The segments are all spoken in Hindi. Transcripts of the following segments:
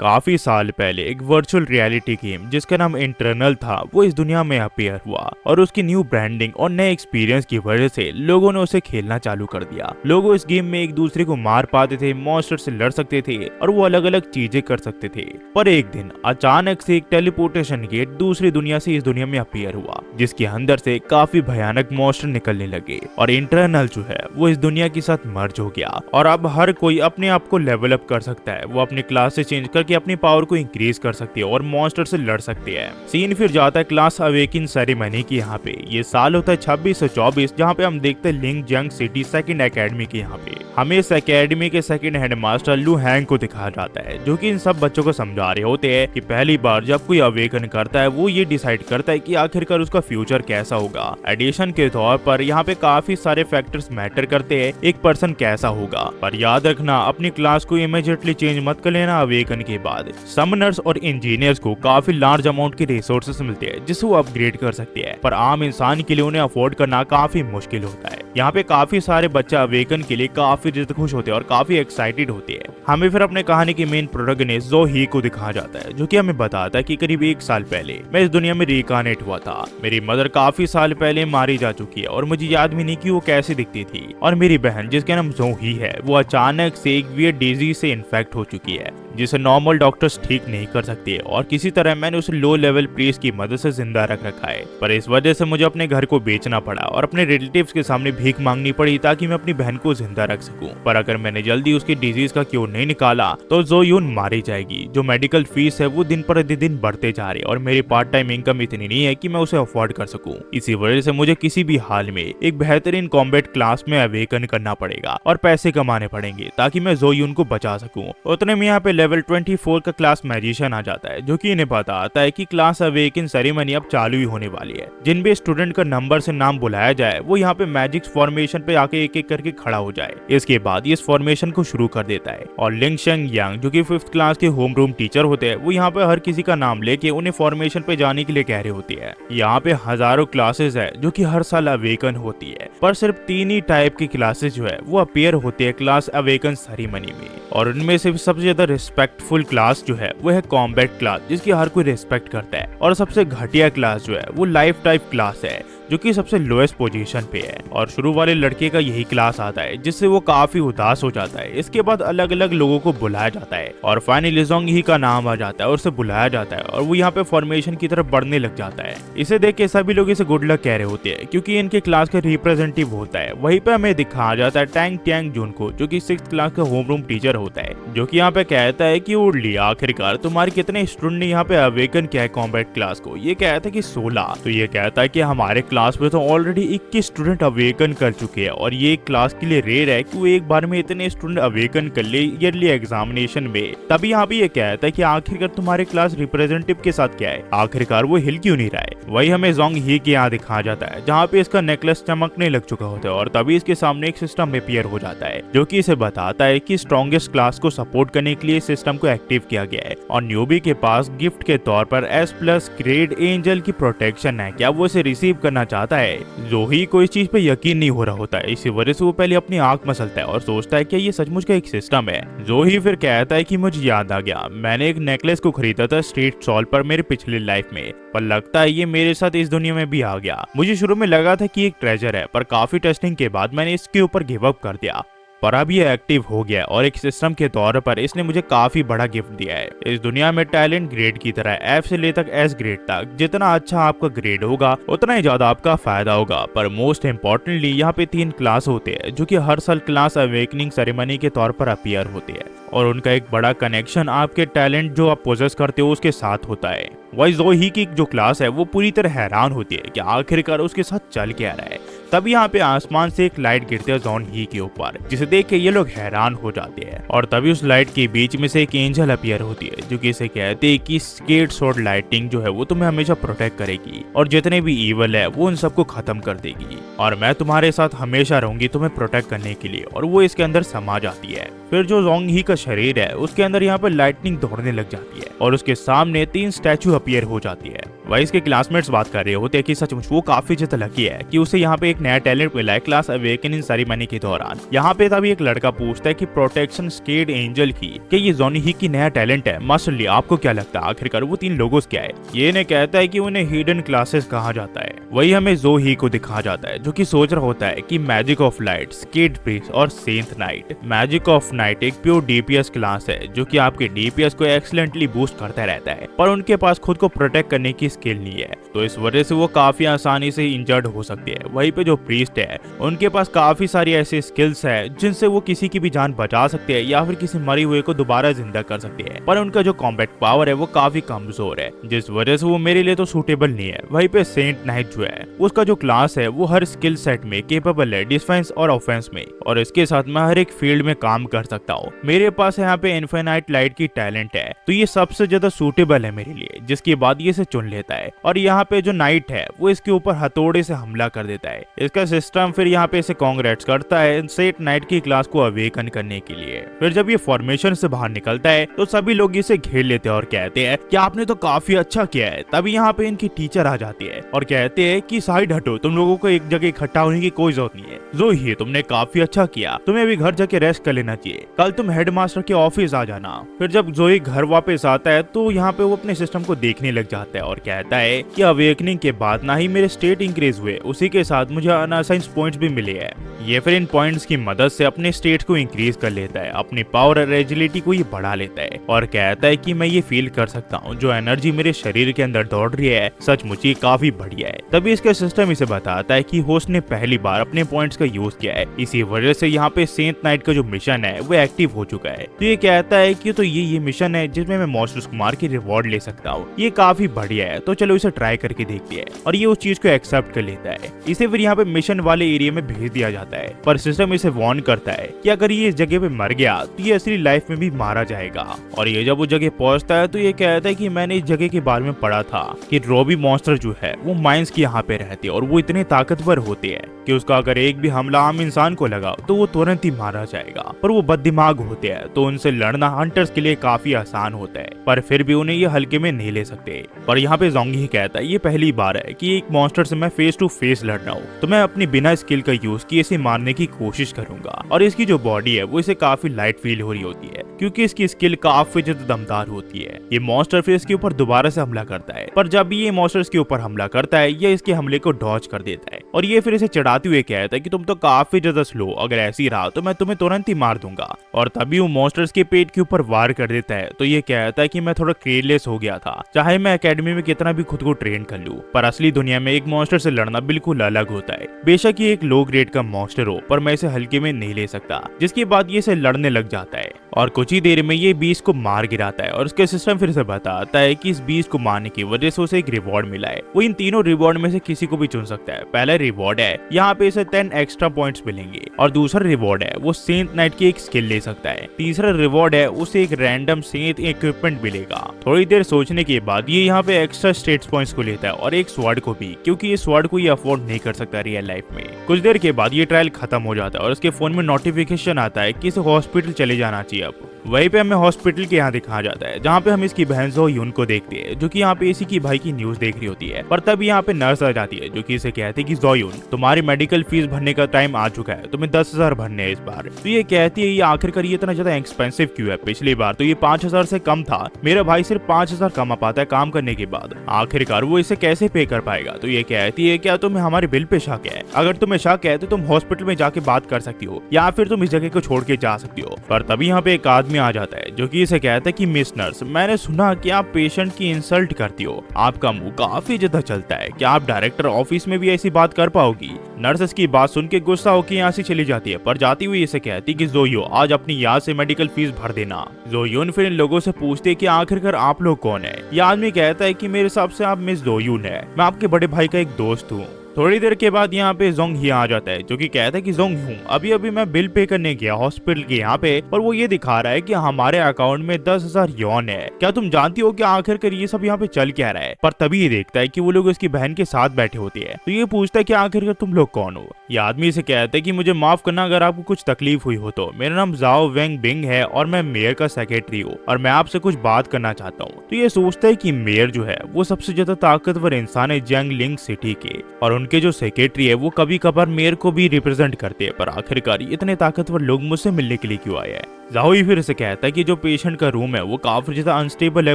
काफी साल पहले एक वर्चुअल रियलिटी गेम जिसका नाम इंटरनल था वो इस दुनिया में अपीयर हुआ और उसकी न्यू ब्रांडिंग और नए एक्सपीरियंस की वजह से लोगों ने उसे खेलना चालू कर दिया। लोग इस गेम में एक दूसरे को मार पाते थे, मॉन्स्टर से लड़ सकते थे और वो अलग अलग चीजें कर सकते थे। पर एक दिन अचानक से एक टेलीपोर्टेशन गेट दूसरी दुनिया से इस दुनिया में अपीयर हुआ जिसके अंदर से काफी भयानक मॉन्स्टर निकलने लगे और इंटरनल जो है वो इस दुनिया के साथ मर्ज हो गया और अब हर कोई अपने आप को लेवल अप कर सकता है। वो अपनी क्लास से चेंज करके अपनी पावर को इंक्रीज कर सकती है और मॉन्स्टर से लड़ सकती है। सीन फिर जाता है क्लास अवेकिन सेरेमनी की। यहाँ पे ये साल होता है 2624 जहाँ पे हम देखते हैं लिंग जंग सिटी सेकंड एकेडमी के। यहाँ पे हमें इस एकेडमी के सेकंड हेडमास्टर लू हैंग को दिखाया जाता है जो कि इन सब बच्चों को समझा रहे होते हैं कि पहली बार जब कोई अवेकन करता है वो ये डिसाइड करता है कि आखिरकार उसका फ्यूचर कैसा होगा। एडिशन के तौर पर यहाँ पे काफी सारे फैक्टर्स मैटर करते हैं एक पर्सन कैसा होगा, पर याद रखना अपनी क्लास को इमीडिएटली चेंज मत कर लेना अवेकन के बाद। समनर्स और इंजीनियर्स को काफी लार्ज अमाउंट के रिसोर्सेस मिलते हैं जिससे वो अपग्रेड कर सकते हैं, पर आम इंसान के लिए उन्हें अफोर्ड करना काफी मुश्किल होता है। यहाँ पे काफी सारे बच्चे अवेकन के लिए काफी जिद खुश होते हैं और काफी एक्साइटेड होते हैं। हमें फिर अपने कहानी के मेन प्रोटैगनिस्ट जो ही को दिखाया जाता है जो कि हमें बताता है कि करीब 1 साल पहले मैं इस दुनिया में रिकानेट हुआ था। मेरी मदर काफी साल पहले मारी जा चुकी है और मुझे याद भी नहीं कि वो कैसे दिखती थी, और मेरी बहन जिसका नाम जो ही है वो अचानक से एक वियर्ड डिजीज से इन्फेक्ट हो चुकी है जिसे नॉर्मल डॉक्टर्स ठीक नहीं कर सकते और किसी तरह मैंने उसे लो लेवल प्रीस्ट की मदद से जिंदा रख रखा है। पर इस वजह से मुझे अपने घर को बेचना पड़ा और अपने रिलेटिव्स के सामने भीख मांगनी पड़ी ताकि मैं अपनी बहन को जिंदा रख सकूं। पर अगर मैंने जल्दी उसकी डिजीज का क्योर नहीं निकाला तो जो यून मारी जाएगी। जो मेडिकल फीस है वो दिन पर दिन बढ़ते जा रहे और मेरी पार्ट टाइम इनकम इतनी नहीं है कि मैं उसे अफोर्ड कर सकूं। इसी वजह से मुझे किसी भी हाल में एक बेहतरीन कॉम्बैट क्लास में अवेकन करना पड़ेगा और पैसे कमाने पड़ेंगे ताकि मैं जोयून को बचा सकूं। उतने में यहाँ पे लेवल 24 का क्लास मैजिशियन आ जाता है जो कि इन्हें बताता है कि क्लास अवेकन सेरेमनी अब चालू ही होने वाली है। जिन भी स्टूडेंट का नंबर से नाम बुलाया जाए वो यहाँ पे मैजिक फॉर्मेशन पे आके एक एक करके खड़ा हो जाए। इसके बाद ये इस फॉर्मेशन को शुरू कर देता है और लिंग शेंग यांग जो कि 5th क्लास के होम रूम टीचर होते हैं वो यहाँ पे हर किसी का नाम लेके उन्हें फॉर्मेशन पे जाने के लिए कह रहे होती है। यहाँ पे हजारों क्लासेस है जो कि हर साल अवेकन होती है, पर सिर्फ 3 ही टाइप की क्लासेस जो है वो अपीयर होती है क्लास अवेकन सेरेमनी में, और उनमें से सबसे ज्यादा रिस्पेक्टफुल क्लास जो है वो है कॉम्बैट क्लास जिसकी हर कोई रिस्पेक्ट करता है, और सबसे घटिया क्लास जो है वो लाइफ टाइप क्लास है जो कि सबसे लोएस्ट पोजीशन पे है। और शुरू वाले लड़के का यही क्लास आता है जिससे वो काफी उदास हो जाता है। इसके बाद अलग अलग लोगों को बुलाया जाता है और फाइनली जोंग ही का नाम आ जाता है और उसे बुलाया जाता है और वो यहाँ पे फॉर्मेशन की तरफ बढ़ने लग जाता है। इसे देख के सभी लोग इसे गुड लक कह रहे होते हैं क्योंकि इनके क्लास का रिप्रेजेंटेटिव होता है। वहीं पे हमें दिखाया जाता है टैंग टैंग जून को जो कि 6th क्लास का होम रूम टीचर होता है, जो कि यहाँ पे कहता है कि उड़ली आखिरकार तुम्हारे कितने स्टूडेंट ने यहाँ पे अवेकन किया है कॉम्बैट क्लास को। ये कहता है कि 16। तो ये कहता है कि हमारे क्लास में तो ऑलरेडी 21 स्टूडेंट अवेकन कर चुके हैं और ये क्लास के लिए रेयर है कि वो एक बार में इतने स्टूडेंट अवेकन कर ले ईयरली एग्जामिनेशन में। तभी यहाँ पे ये कहता है कि आखिरकार तुम्हारे क्लास रिप्रेजेंटेटिव के साथ क्या है, आखिरकार वो हिल क्यों नहीं रहा है। वही हमें जोंग ही के यहाँ दिखाया जाता है जहाँ पे इसका नेकलेस चमकने लग चुका होता है और तभी इसके सामने एक सिस्टम अपीयर हो जाता है जो कि इसे बताता है कि स्ट्रॉन्गेस्ट क्लास को सपोर्ट करने के लिए सिस्टम को एक्टिव किया गया है और न्यूबी के पास गिफ्ट के तौर पर S+ ग्रेड एंजल की प्रोटेक्शन है। क्या वो इसे रिसीव करना चाहता है? जोही को इस चीज पे यकीन नहीं हो रहा होता है, इसी वजह से वो पहले अपनी आंख मसलता है और सोचता है कि ये सचमुच का एक सिस्टम है। जोही फिर कहता है कि मुझे याद आ गया, मैंने एक नेकलेस को खरीदा था स्ट्रीट सॉल पर मेरे पिछले लाइफ में, पर लगता है ये मेरे साथ इस दुनिया में भी आ गया। मुझे शुरू में लगा था कि एक ट्रेजर है, पर काफी टेस्टिंग के बाद मैंने इसके ऊपर गिव अप कर दिया, पर अब ये एक्टिव हो गया और एक सिस्टम के तौर पर इसने मुझे काफी बड़ा गिफ्ट दिया है। इस दुनिया में टैलेंट ग्रेड की तरह F से ले तक S ग्रेड तक जितना अच्छा आपका ग्रेड होगा उतना ही ज्यादा आपका फायदा होगा। पर मोस्ट इम्पोर्टेंटली यहाँ पे 3 क्लास होते हैं जो कि हर साल क्लास अवेकनिंग सेरेमनी के तौर पर अपीयर होते हैं और उनका एक बड़ा कनेक्शन आपके टैलेंट जो आप पोजेस करते हो उसके साथ होता है। वही जोही की जो क्लास है वो पूरी तरह हैरान होती है कि आखिरकार उसके साथ चल क्या रहा है। तब यहाँ पे आसमान से एक लाइट गिरती है जॉन ही के ऊपर, जिसे देख के ये लोग हैरान हो जाते हैं और तभी उस लाइट के बीच में से एक एंजल अपीयर होती है जो कि इसे कहते हैं कि स्केट शॉट लाइटिंग जो है वो तुम्हें हमेशा प्रोटेक्ट करेगी और जितने भी ईवल है वो उन सबको खत्म कर देगी और मैं तुम्हारे साथ हमेशा रहूंगी तुम्हें प्रोटेक्ट करने के लिए। और वो इसके अंदर समा जाती है। फिर जो जोंग ही का शरीर है उसके अंदर यहाँ पर लाइटनिंग दौड़ने लग जाती है और उसके सामने 3 स्टैचू अपीयर हो जाती है वही इसके क्लासमेट्स बात कर रहे होते हैं कि सचमुच वो काफी ज्यादा लकी है कि उसे यहाँ पे एक नया टैलेंट मिला है क्लास अवेकनिंग सेरेमनी के दौरान। यहाँ पे तभी एक लड़का पूछता है कि प्रोटेक्शन स्केड एंजल की कि ये जोनी ही की नया टैलेंट है। मास्टर ली आपको क्या लगता है आखिरकार वो 3 लोगों से क्या है? ये ने कहता है कि उन्हें हिडन क्लासेस कहा जाता है। वही हमें जो ही को दिखाया जाता है जो कि सोच रहा होता है कि magic of light, scared Prince और सेंथ नाइट। मैजिक ऑफ नाइट एक प्योर डीपीएस क्लास है जो कि आपके डीपीएस को एक्सीलेंटली बूस्ट करता रहता है, पर उनके पास खुद को प्रोटेक्ट करने की स्किल नहीं है, तो इस वजह से वो काफी आसानी से इंजर्ड हो सकती है। वहीं पे जो प्रीस्ट है उनके पास काफी सारी ऐसी स्किल्स है जिनसे वो किसी की भी जान बचा सकते हैं या फिर किसी मरी हुए को दोबारा जिंदा कर सकते हैं, पर उनका जो कॉम्बैट पावर है वो काफी कमजोर है, जिस वजह से वो मेरे लिए तो सूटेबल नहीं है। वहीं पे सेंट नाइट जो है उसका जो क्लास है वो हर स्किल सेट में केपेबल है, डिफेंस और ऑफेंस में, और इसके साथ मैं हर एक फील्ड में काम कर सकता हूँ। मेरे पास यहाँ पे इनफिनाइट लाइट की टैलेंट है, तो ये सबसे ज्यादा सूटेबल है मेरे लिए, जिसके बाद ये इसे चुन लेता है। और यहाँ पे जो नाइट है वो इसके ऊपर हथौड़े से हमला कर देता है। इसका सिस्टम फिर यहाँ पे इसे कांग्रेट्स करता है सेंट नाइट की क्लास को अवेकन करने के लिए। फिर जब ये फॉर्मेशन से बाहर निकलता है तो सभी लोग इसे घेर लेते हैं और कहते हैं कि आपने तो काफी अच्छा किया है। तभी यहाँ पे इनकी टीचर आ जाती है और कहते हैं कि साइड हटो, तुम लोगों को एक जगह इकट्ठा होने की कोई जरूरत नहीं है। जो ही तुमने काफी अच्छा किया, तुम्हें अभी घर जाके रेस्ट कर लेना चाहिए, कल तुम हेडमास्टर के ऑफिस आ जाना। फिर जब जोई घर वापस आता है तो यहाँ पे वो अपने सिस्टम को देखने लग जाता है और कहता है कि अवेकनिंग के बाद ना ही मेरे स्टेट इंक्रीज हुए, उसी के साथ मुझे अनअसाइंड पॉइंट्स भी मिले हैं। ये फिर इन पॉइंट्स की मदद से अपने स्टेट को इंक्रीज कर लेता है, अपनी पावर और एजिलिटी को ये बढ़ा लेता है और कहता है कि मैं ये फील कर सकता हूँ जो एनर्जी मेरे शरीर के अंदर दौड़ रही है, सचमुच ये काफी बढ़िया है। तभी इसका सिस्टम इसे बताता है कि होस्ट ने पहली बार अपने पॉइंट्स का यूज किया है, इसी वजह से यहाँ पे सेंट नाइट का जो मिशन है वो एक्टिव हो चुका है। तो ये कहता है कि तो ये मिशन है जिसमें मैं मॉन्स्टर्स को मार के रिवॉर्ड ले सकता हूँ, ये काफी बढ़िया है, तो चलो इसे ट्राई करके देखते हैं। और ये उस चीज को एक्सेप्ट कर लेता है। इसे फिर यहाँ पे मिशन वाले एरिया में भेज दिया जाता है, पर सिस्टम इसे वार्न करता है कि अगर ये इस जगह पे मर गया तो ये असली लाइफ में भी मारा जाएगा। और ये जब उस जगह पहुंचता है तो ये कहता है कि मैंने इस जगह के बारे में पढ़ा था कि रॉबी मॉन्स्टर जो है वो माइंस की यहाँ पे रहते हैं और वो इतने ताकतवर होते हैं कि उसका अगर एक भी हमला आम इंसान को लगा तो वो तुरंत ही मारा जाएगा। पर वो बददिमाग होते हैं तो उनसे लड़ना हंटर्स के लिए काफी आसान होता है, पर फिर भी उन्हें ये हल्के में नहीं ले सकते। पर यहाँ पे जोंगी ही कहता है ये पहली बार है कि एक मॉन्स्टर से मैं फेस टू फेस लड़ रहा हूँ, तो मैं अपनी बिना स्किल का यूज किए इसे मारने की कोशिश करूंगा। और इसकी जो बॉडी है वो इसे काफी लाइट फील हो रही होती है क्योंकि इसकी स्किल काफी ज्यादा दमदार होती है। ये मॉन्स्टर फिर इसके ऊपर दोबारा से हमला करता है, पर जब ये मॉन्स्टर इसके ऊपर हमला करता है ये इसके हमले को डॉज कर देता है और ये फिर इसे चढ़ाते हुए कहता है कि तुम तो काफी ज्यादा स्लो, अगर ऐसे ही रहा तो मैं तुम्हें तुरंत ही मार दूंगा। और तभी वो मॉन्स्टर्स के पेट के ऊपर वार कर देता है। तो ये कहता है कि मैं थोड़ा केयरलेस हो गया था, चाहे मैं एकेडमी में कितना भी खुद को ट्रेन कर लूं, पर असली दुनिया में एक मॉन्स्टर से लड़ना बिल्कुल अलग होता है। बेशक ये एक लो ग्रेड का मॉन्स्टर हो, पर मैं इसे हल्के में नहीं ले सकता। जिसके बाद ये इसे लड़ने लग जाता है और कुछ ही देर में ये बीस्ट को मार गिराता है और उसके सिस्टम फिर से बताता है कि इस बीस्ट को मारने की वजह से उसे एक रिवॉर्ड मिला है। वो इन तीनों रिवॉर्ड में से किसी को भी चुन सकता है। पहला रिवॉर्ड है यहाँ पे इसे 10 एक्स्ट्रा पॉइंट्स मिलेंगे, और दूसरा रिवॉर्ड है वो सेंट नाइट की एक स्किल ले सकता है। तीसरा रिवॉर्ड है उसे एक रैंडम सेंट इक्विपमेंट मिलेगा। थोड़ी देर सोचने के बाद ये यहाँ पे एक्स्ट्रा स्टेट्स पॉइंट्स को लेता है और एक स्वॉर्ड को भी, क्योंकि ये स्वॉर्ड को ये अफोर्ड नहीं कर सकता रियल लाइफ में। कुछ देर के बाद ये ट्रायल खत्म हो जाता है और उसके फोन में नोटिफिकेशन आता है कि इसे हॉस्पिटल चले जाना चाहिए। अब वहीं पे हमें हॉस्पिटल के यहाँ दिखाया जाता है जहाँ पे हम इसकी बहन जो यून को देखते हैं जो कि यहाँ पे इसी की भाई की न्यूज देख रही होती है। पर तब यहाँ पे नर्स आ जाती है जो कि इसे कहती है कि जोयून तुम्हारी मेडिकल फीस भरने का टाइम आ चुका है, तुम्हें 10,000 भरने हैं इस बार। तो ये कहती है ये आखिरकार ये इतना ज्यादा एक्सपेंसिव क्यों है, पिछली बार तो ये 5,000 से कम था, मेरा भाई सिर्फ 5,000 कमा पाता है काम करने के बाद, आखिरकार वो इसे कैसे पे कर पाएगा। तो ये कहती है क्या तुम्हें हमारे बिल पे शक है, अगर तुम्हें शक है तो तुम हॉस्पिटल में जाके बात कर सकती हो या फिर तुम इस जगह को छोड़ के जा सकती हो। पर तभी यहाँ पे एक आदमी आ जाता है जो कि इसे कहता है कि मिस नर्स मैंने सुना कि आप पेशेंट की इंसल्ट करती हो, आपका मुंह काफी ज्यादा चलता है, क्या आप डायरेक्टर ऑफिस में भी ऐसी बात कर पाओगी। नर्स इसकी बात सुन के गुस्सा होकर यहाँ से चली जाती है, पर जाती हुई इसे कहती कि जोयो आज अपनी याद से मेडिकल फीस भर देना। जोयून फिर इन लोगों से पूछती है कि आखिरकार आप लोग कौन है। ये आदमी कहता है कि मेरे हिसाब से आप मिस जोयून है, मैं आपके बड़े भाई का एक दोस्त हूँ। थोड़ी देर के बाद यहाँ पे जोंग ही आ जाता है, जो कि कहता है कि जोंग हूँ, अभी अभी मैं बिल पे करने गया हॉस्पिटल के यहाँ पे, और वो ये दिखा रहा है कि हमारे अकाउंट में 10,000 यौन है। क्या तुम जानती हो कि आखिरकार ये सब यहाँ पे चल क्या रहा है? पर तभी ये देखता है कि वो लोग उसकी बहन के साथ बैठे होते हैं, तो ये पूछता है कि आखिरकार तुम लोग कौन हो? ये आदमी से कहता है कि मुझे माफ करना अगर आपको कुछ तकलीफ हुई हो तो, मेरा नाम जाओ वेंग बिंग है और मैं मेयर का सेक्रेटरी हूँ और मैं आपसे कुछ बात करना चाहता हूँ। तो ये सोचता है कि मेयर जो है वो सबसे ज्यादा ताकतवर इंसान है जियांगलिंग सिटी के, और उनके जो सेक्रेटरी है वो कभी कभार मेयर को भी रिप्रेजेंट करते हैं, पर आखिरकार इतने ताकतवर लोग मुझसे मिलने के लिए क्यों आए हैं? जाओई फिर से कहता है कि जो पेशेंट का रूम है वो काफी ज्यादा अनस्टेबल है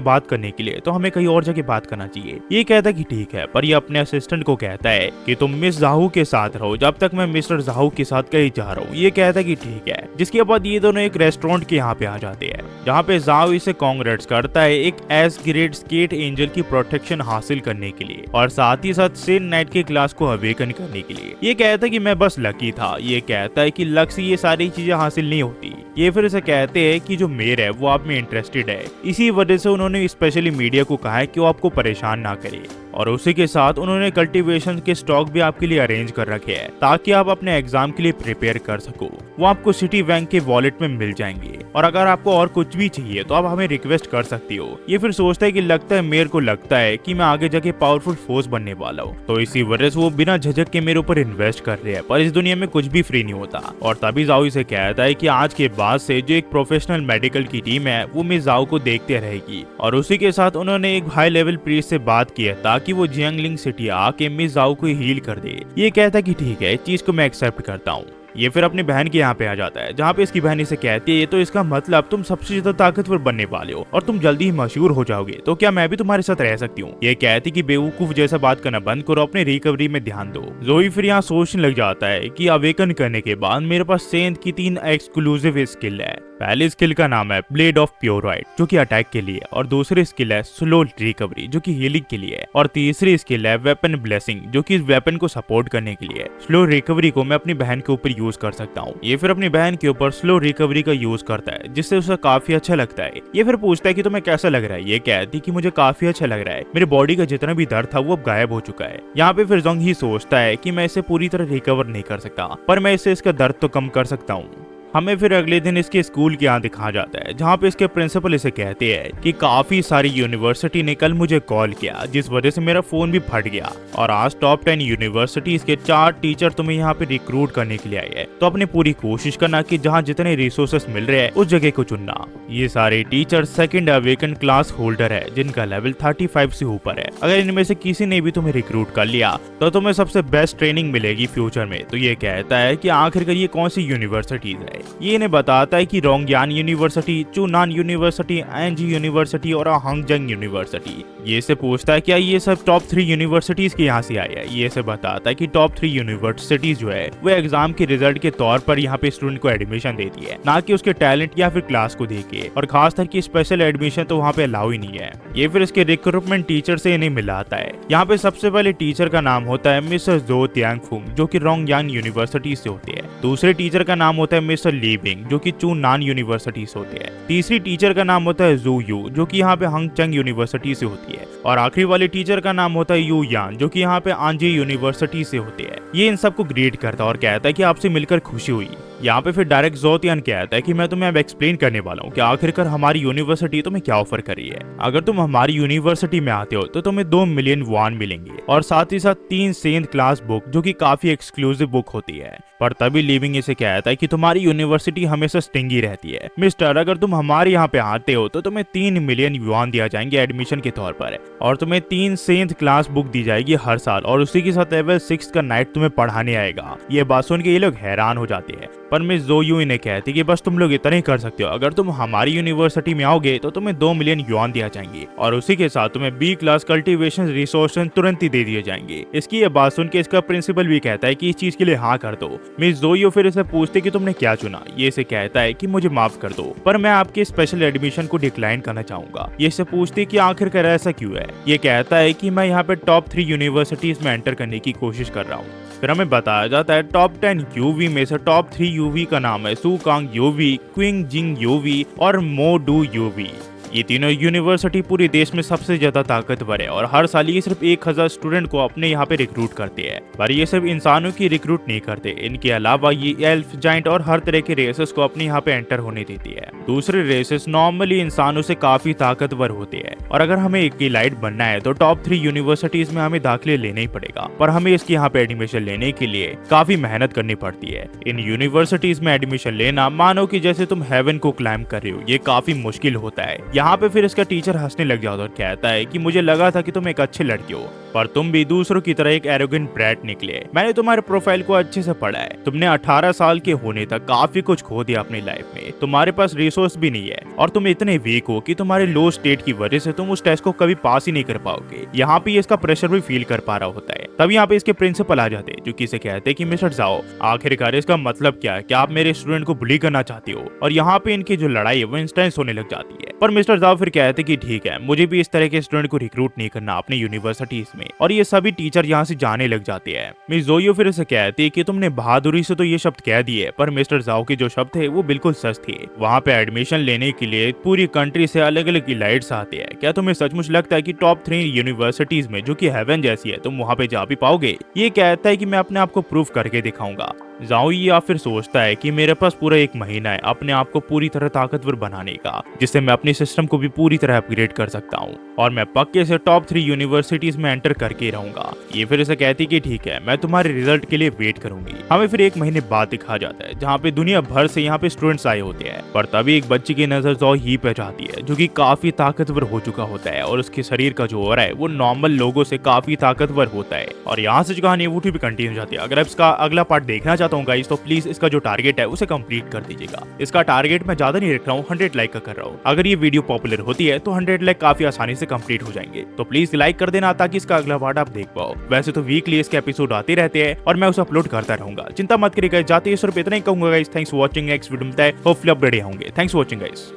बात करने के लिए, तो हमें कहीं और जगह बात करना चाहिए। ये कहता है कि ठीक है, पर ये अपने असिस्टेंट को कहता है कि तुम मिस जाहू के साथ रहो जब तक मैं मिस्टर जाहू के साथ कहीं जा रहा हूँ। ये कहता है कि ठीक है। जिसके बाद ये दोनों एक रेस्टोरेंट के यहाँ पे आ जाते हैं, जहाँ पे जाओ इसे कांग्रेट्स करता है एक एस ग्रेड स्केट एंजल की प्रोटेक्शन हासिल करने के लिए, और साथ ही साथ सेन नाइट के क्लास को अवेकन करने के लिए। ये कहता है कि मैं बस लकी था। ये कहता है कि लक से ये सारी चीजें हासिल नहीं होती। ये फिर से कहते हैं कि जो मेयर है वो आप में इंटरेस्टेड है, इसी वजह से उन्होंने स्पेशली मीडिया को कहा है कि वो आपको परेशान ना करे, और उसी के साथ उन्होंने कल्टीवेशन के स्टॉक भी आपके लिए अरेंज कर रखे हैं ताकि आप अपने एग्जाम के लिए प्रिपेयर कर सको। वो आपको सिटी बैंक के वॉलेट में मिल जाएंगे, और अगर आपको और कुछ भी चाहिए तो आप हमें रिक्वेस्ट कर सकती हो। ये फिर सोचता है कि लगता है मेयर को लगता है कि मैं आगे जाके पावरफुल फोर्स बनने वाला हूँ, तो इसी वजह से वो बिना झिझक के मेरे ऊपर इन्वेस्ट कर रहे हैं। पर इस दुनिया में कुछ भी फ्री नहीं होता, और तभी जाओ इसे कहता है कि आज के बाद से जो एक प्रोफेशनल मेडिकल की टीम है वो मिस जाओ को देखते रहेगी, और उसी के साथ उन्होंने एक हाई लेवल प्रीस्ट से बात की है ताकि वो जियांगलिंग सिटी आके मिस जाओ को हील कर दे। ये कहता है कि ठीक है, इस चीज को मैं एक्सेप्ट करता हूँ। ये फिर अपनी बहन के यहाँ पे आ जाता है, जहाँ पे इसकी बहन इसे कहती है ये तो इसका मतलब तुम सबसे ज्यादा ताकतवर बनने वाले हो और तुम जल्दी ही मशहूर हो जाओगे, तो क्या मैं भी तुम्हारे साथ रह सकती हूँ? ये कहती कि बेवकूफ जैसा बात करना बंद करो, अपने रिकवरी में ध्यान दो। जोई फिर यहाँ सोचने लग जाता है कि अवेकन करने के बाद मेरे पास सेंध की 3 एक्सक्लूसिव स्किल है। पहली स्किल का नाम है ब्लेड ऑफ प्योराइट जो कि अटैक के लिए, और दूसरी स्किल है स्लो रिकवरी जो कि हीलिंग के लिए, और तीसरी स्किल है वेपन ब्लेसिंग जो कि इस वेपन को सपोर्ट करने के लिए। स्लो रिकवरी को मैं अपनी बहन के ऊपर यूज कर सकता हूँ। ये फिर अपनी बहन के ऊपर स्लो रिकवरी का यूज करता है, जिससे उसे काफी अच्छा लगता है। ये फिर पूछता है कि तुम्हें कैसा लग रहा है? ये कहती कि मुझे काफी अच्छा लग रहा है, मेरे बॉडी का जितना भी दर्द था वो अब गायब हो चुका है। यहाँ पे फिर जोंग ही सोचता है कि मैं इसे पूरी तरह रिकवर नहीं कर सकता, पर मैं इससे इसका दर्द तो कम कर सकता हूँ। हमें फिर अगले दिन इसके स्कूल के यहाँ दिखाया जाता है, जहाँ पे इसके प्रिंसिपल इसे कहते हैं कि काफी सारी यूनिवर्सिटी ने कल मुझे कॉल किया, जिस वजह से मेरा फोन भी फट गया, और आज टॉप 10 यूनिवर्सिटीज के 4 टीचर तुम्हें यहाँ पे रिक्रूट करने के लिए आए हैं, तो अपनी पूरी कोशिश करना कि जहाँ जितने रिसोर्सेस मिल रहे हैं उस जगह को चुनना। ये सारे teacher second awaken class holder है, जिनका लेवल 35 से ऊपर है। अगर इनमें से किसी ने भी तुम्हें रिक्रूट कर लिया तो तुम्हें सबसे बेस्ट ट्रेनिंग मिलेगी फ्यूचर में। तो ये कहता है कि आखिरकार ये कौन सी यूनिवर्सिटीज है। ये इन्हें बताता है कि रोंगयान यूनिवर्सिटी, चुनान यूनिवर्सिटी, एनजी यूनिवर्सिटी और हंगजंग यूनिवर्सिटी। ये से पूछता है क्या ये सब टॉप 3 यूनिवर्सिटीज के यहाँ से आए हैं। ये से बताता है कि टॉप 3 यूनिवर्सिटीज जो है वो एग्जाम के रिजल्ट के तौर पर यहाँ पे स्टूडेंट को एडमिशन देती है, ना कि उसके टैलेंट या फिर क्लास को देके, और खास करके स्पेशल एडमिशन तो वहाँ पे अलाउ ही नहीं है। ये फिर इसके रिक्रूटमेंट टीचर से इन्हें मिलाता है। यहाँ पे सबसे पहले टीचर का नाम होता है मिस्टर जो त्यांगफुंग जो कि रोंगयान यूनिवर्सिटी से होते हैं। दूसरे टीचर का नाम होता है मिस्टर ली बिंग जो कि चुनान यूनिवर्सिटी से होते हैं। तीसरी टीचर का नाम होता है जू यू जो कि यहाँ पे हंगचंग यूनिवर्सिटी से होती है, और आखिरी वाले टीचर का नाम होता है यू यान जो कि यहाँ पे आंजे यूनिवर्सिटी से होते हैं। ये इन सबको ग्रेड करता है और कहता है कि आपसे मिलकर खुशी हुई। यहाँ पे फिर डायरेक्ट जोतियान कहता है कि मैं तुम्हें अब एक्सप्लेन करने वाला हूँ कि आखिरकार हमारी यूनिवर्सिटी तुम्हें क्या ऑफर कर रही है। अगर तुम हमारी यूनिवर्सिटी में आते हो तो तुम्हें 2 मिलियन वॉन मिलेंगे, और साथ ही साथ 3 सेंध क्लास बुक जो कि काफी एक्सक्लूसिव बुक होती है। पर तभी लिविंग इसे कहता है कि तुम्हारी यूनिवर्सिटी हमेशा स्टिंगी रहती है मिस्टर, अगर तुम हमारे यहाँ पे आते हो तो तुम्हें 3 मिलियन युआन दिया जाएंगे एडमिशन के तौर पर, और तुम्हें 3 सेंध क्लास बुक दी जाएगी हर साल, और उसी के साथ लेवल 6 का नाइट तुम्हें पढ़ाने आएगा। ये बात सुन के ये लोग हैरान हो जाते हैं, पर मिस जो यू इन्हें कहती कि बस तुम लोग इतना ही कर सकते हो, अगर तुम हमारी यूनिवर्सिटी में आओगे तो तुम्हें 2 मिलियन युआन दिया जाएंगे, और उसी के साथ तुम्हें बी क्लास कल्टीवेशन रिसोर्सेज तुरंत ही दे दिए जाएंगे। इसकी ये बात सुन के इसका प्रिंसिपल भी कहता है कि इस चीज के लिए हाँ कर दो। मिस जोयो फिर इसे पूछते कि तुमने क्या चुना। ये इसे कहता है कि मुझे माफ कर दो, पर मैं आपके स्पेशल एडमिशन को डिक्लाइन करना चाहूंगा। ये इसे पूछती कि आखिरकार ऐसा क्यों है। ये कहता है कि मैं यहाँ पे टॉप 3 यूनिवर्सिटीज में एंटर करने की कोशिश कर रहा हूँ। फिर हमें बताया जाता है टॉप 10 यूवी में से टॉप 3 यूवी का नाम है सुकांग यूवी, क्विंग जिंग यूवी और मोडू यूवी। ये तीनों यूनिवर्सिटी पूरे देश में सबसे ज्यादा ताकतवर है और हर साल ये सिर्फ 1000 स्टूडेंट को अपने यहाँ पे रिक्रूट करते हैं। पर ये सिर्फ इंसानों की रिक्रूट नहीं करते, इनके अलावा ये एल्फ, जाइंट और हर तरह के रेसेस को अपने यहाँ पे एंटर होने देती है। दूसरे रेसेस नॉर्मली इंसानों से काफी ताकतवर होते हैं और अगर हमें एक इलाइट बनना है तो टॉप 3 यूनिवर्सिटीज में हमें दाखिले लेने ही पड़ेगा। पर हमें इसकी यहाँ पे एडमिशन लेने के लिए काफी मेहनत करनी पड़ती है। इन यूनिवर्सिटीज में एडमिशन लेना मानो कि जैसे तुम हेवन को क्लाइम कर रहे हो, ये काफी मुश्किल होता है। यहाँ पे फिर इसका टीचर हंसने लग जाता है और कहता है कि मुझे लगा था कि तुम एक अच्छे लड़के हो, पर तुम भी दूसरों की तरह एक एरोगेंट ब्रैट निकले। मैंने तुम्हारे प्रोफाइल को अच्छे से पढ़ा है, तुमने 18 साल के होने तक काफी कुछ खो दिया अपनी लाइफ में, तुम्हारे पास रिसोर्स भी नहीं है और तुम इतने वीक हो कि तुम्हारे लो स्टेट की वजह से तुम उस टेस्ट को कभी पास ही नहीं कर पाओगे। यहाँ पे इसका प्रेशर भी फील कर पा रहा होता है। तब यहाँ पे इसके प्रिंसिपल आ जाते हैं जो कि इसे कहते हैं कि मिस्टर जाओ, आखिरकार इसका मतलब क्या है? क्या आप मेरे स्टूडेंट को बुली करना चाहते हो? और यहाँ पे इनकी जो लड़ाई है वो इंस्टेंस होने लग जाती है। पर मिस्टर जाओ फिर कहते हैं कि ठीक है, मुझे भी इस तरह के स्टूडेंट को रिक्रूट नहीं करना अपने यूनिवर्सिटीज में, और ये सभी टीचर यहाँ से जाने लग जाते हैं। मिस जोयो फिर इसे कहती है कि तुमने बहादुरी से तो ये शब्द कह दिए, पर मिस्टर जाओ के जो शब्द थे वो बिल्कुल सच थे। वहाँ पे एडमिशन लेने के लिए पूरी कंट्री से अलग अलग इलाइट्स आते हैं। क्या तुम्हें सचमुच लगता है कि टॉप 3 यूनिवर्सिटीज में जो कि हेवन जैसी है तुम वहाँ पे जा भी पाओगे? ये कहता है कि मैं अपने आप को प्रूव करके दिखाऊंगा। जाओ या फिर सोचता है कि मेरे पास पूरा 1 महीना है अपने आप को पूरी तरह ताकतवर बनाने का, जिससे मैं अपने सिस्टम को भी पूरी तरह अपग्रेड कर सकता हूँ और मैं पक्के से टॉप 3 यूनिवर्सिटीज में एंटर करके रहूंगा। ये फिर इसे कहती कि ठीक है, मैं तुम्हारे रिजल्ट के लिए वेट करूंगी। हमें फिर 1 महीने बाद दिखा जाता है जहाँ पे दुनिया भर से यहाँ पे स्टूडेंट्स आए होते हैं, पर तभी एक बच्ची की नजर जाओ ही पे जाती है जो कि काफी ताकतवर हो चुका होता है और उसके शरीर का जो ऑरा है वो नॉर्मल लोगों से काफी ताकतवर होता है। और यहाँ से जो कहानी है वो भी कंटिन्यू हो जाती है। अगर आप इसका अगला पार्ट देखना चाहता हूँ गाइस तो प्लीज इसका जो टारगेट है उसे कंप्लीट कर दीजिएगा। इसका टारगेट मैं ज्यादा नहीं रख रहा हूँ, 100 लाइक का कर रहा हूँ। अगर ये वीडियो पॉपुलर होती है तो 100 लाइक काफी आसानी से कंप्लीट हो जाएंगे, तो प्लीज लाइक कर देना ताकि इसका अगला पार्ट आप देख पाओ। वैसे तो वीकली इसके एपिसोड आते रहते हैं और मैं उसे अपलोड करता रहूंगा, चिंता मत करिएगा। जाते ही सिर्फ इतना ही कहूंगा guys, thanks for watching. Next video में होपफुली अपडेट होंगे। Thanks for watching guys.